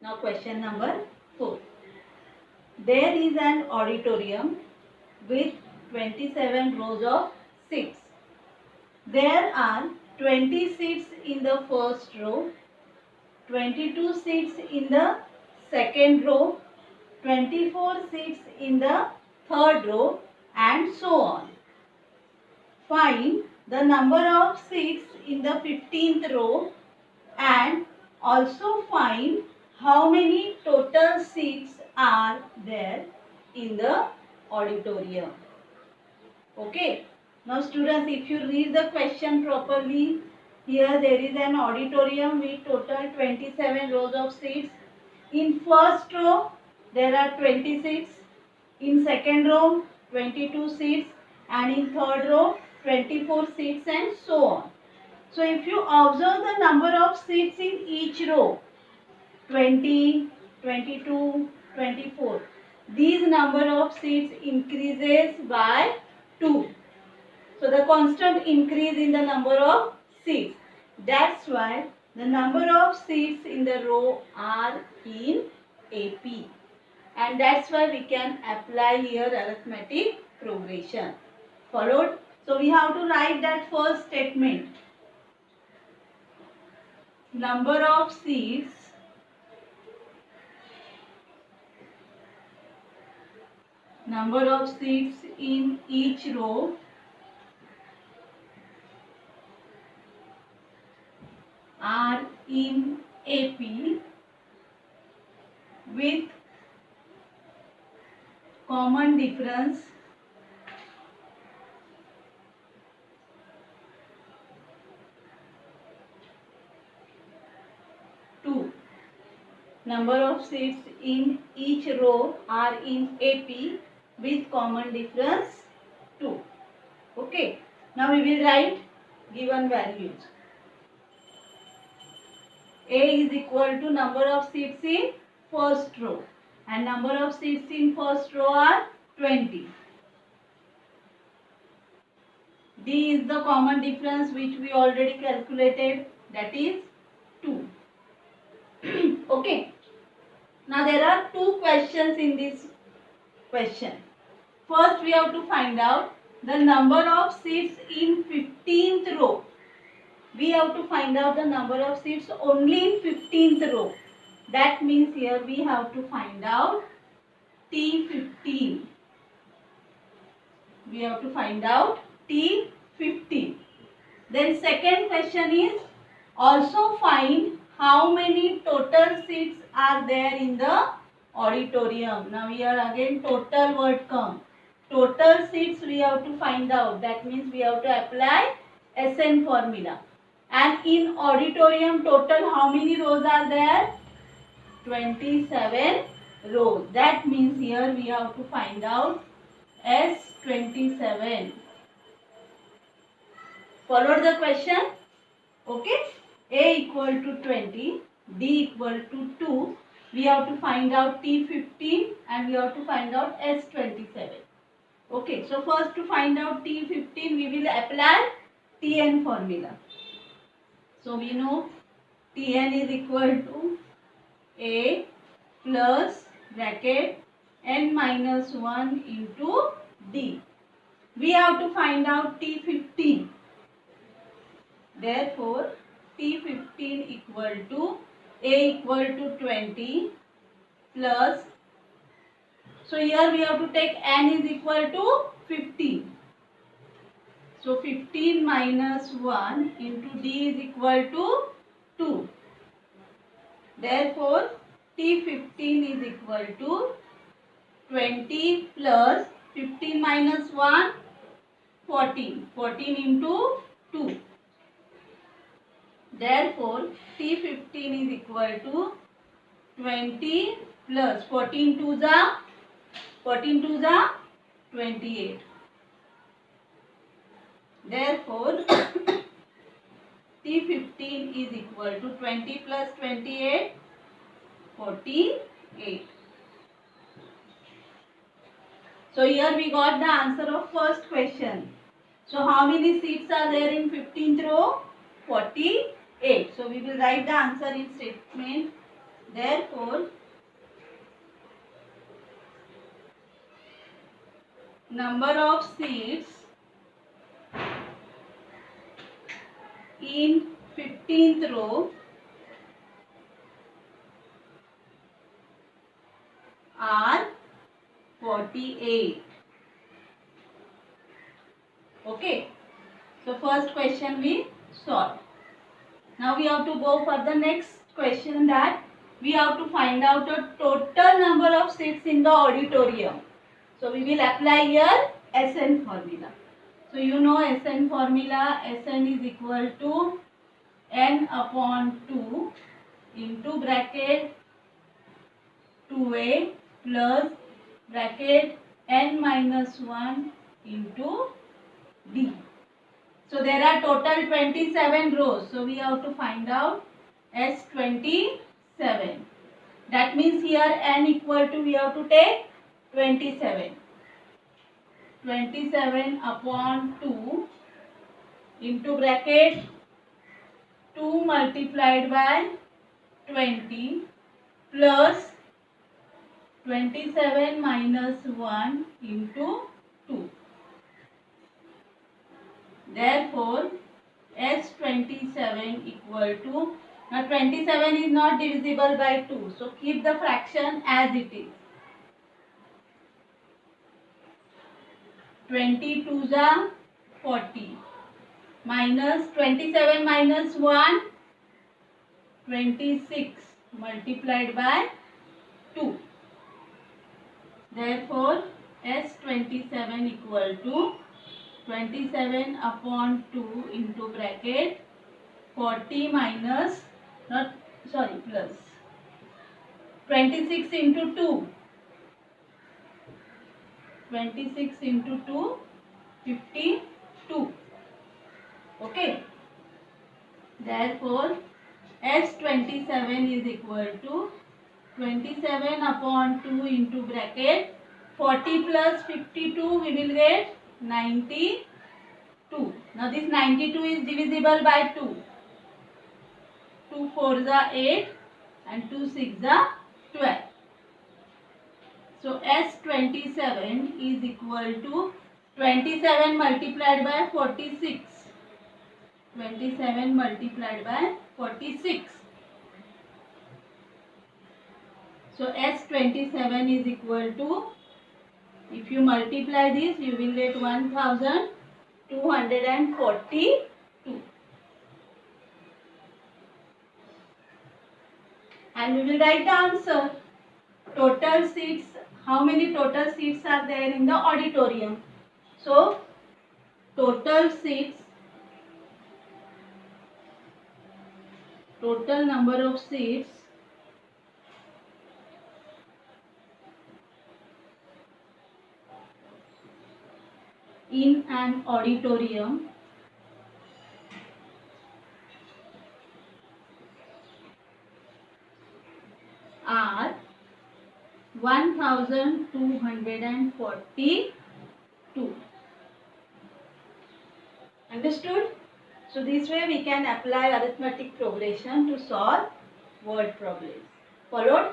Now question number 4. There is an auditorium with 27 rows of seats. There are 20 seats in the first row, 22 seats in the second row, 24 seats in the third row, and so on. Find the number of seats in the 15th row and also find how many total seats are there in the auditorium. Okay. Now students, if you read the question properly, here there is an auditorium with total 27 rows of seats. In first row, there are 20 seats. In second row, 22 seats. And in third row, 24 seats and so on. So if you observe the number of seats in each row, 20, 22, 24, these number of seats increases by 2. So the constant increase in the number of seats. That's why the number of seats in the row are in AP. And that's why we can apply here arithmetic progression. Followed? So we have to write that first statement. Number of seats in each row are in AP with common difference two. Number of seats in each row are in AP with common difference 2. Okay. Now we will write given values. A is equal to number of seats in first row and number of seats in first row are 20. D is the common difference which we already calculated, that is 2. Okay. Now there are two questions in this question. First we have to find out the number of seats in 15th row. We have to find out the number of seats only in 15th row. That means here we have to find out T15. We have to find out T15. Then second question is also find how many total seats are there in the auditorium. Now here again total word come. Total seats we have to find out. That means we have to apply SN formula. And in auditorium total how many rows are there? 27 rows. That means here we have to find out S27. Followed the question? Okay. A equal to 20, D equal to 2. We have to find out T15 and we have to find out S27. Okay. So first to find out T15 we will apply Tn formula. So we know Tn is equal to A plus bracket n minus 1 into D. We have to find out T15. Therefore, T15 equal to A equal to 20 plus. So here we have to take n is equal to 15. So 15 minus 1 into D is equal to 2. Therefore, T15 is equal to 20 plus 15 minus 1, 14. 14 into 2. Therefore, T15 is equal to 20 plus 14 to the 28. Therefore, T15 is equal to 20 plus 28, 48. So here we got the answer of first question. So how many seats are there in 15th row? 48. So we will write the answer in statement Therefore, number of seats in 15th row are 48. Okay. So first question we solved. Now we have to go for the next question, that we have to find out the total number of seats in the auditorium. So we will apply here SN formula. So you know SN formula, SN is equal to N upon 2 into bracket 2A plus bracket N minus 1 into D. So there are total 27 rows. So we have to find out S27. That means here N equal to, we have to take 27. 27 upon 2 into bracket 2 multiplied by 20 plus 27 minus 1 into 2. Therefore, S27 equal to, now 27 is not divisible by 2. So keep the fraction as it is. 22 is 40. Minus 27 minus 1, 26 multiplied by 2. Therefore, S27 equal to 27 upon 2 into bracket 40 minus, not, sorry, plus 26 into 2. 26 into 2, 52. Okay. Therefore, S27 is equal to 27 upon 2 into bracket 40 plus 52, we will get 92. Now this 92 is divisible by 2. 2 4 is 8 and 2 6 is 12. So S27 is equal to 27 multiplied by 46. 27 multiplied by 46. So S27 is equal to, if you multiply this, you will get 1242. And we will write the answer. Total seats, how many total seats are there in the auditorium? So, total seats, total number of seats in an auditorium are 1242. Understood? So this way we can apply arithmetic progression to solve word problems. Followed?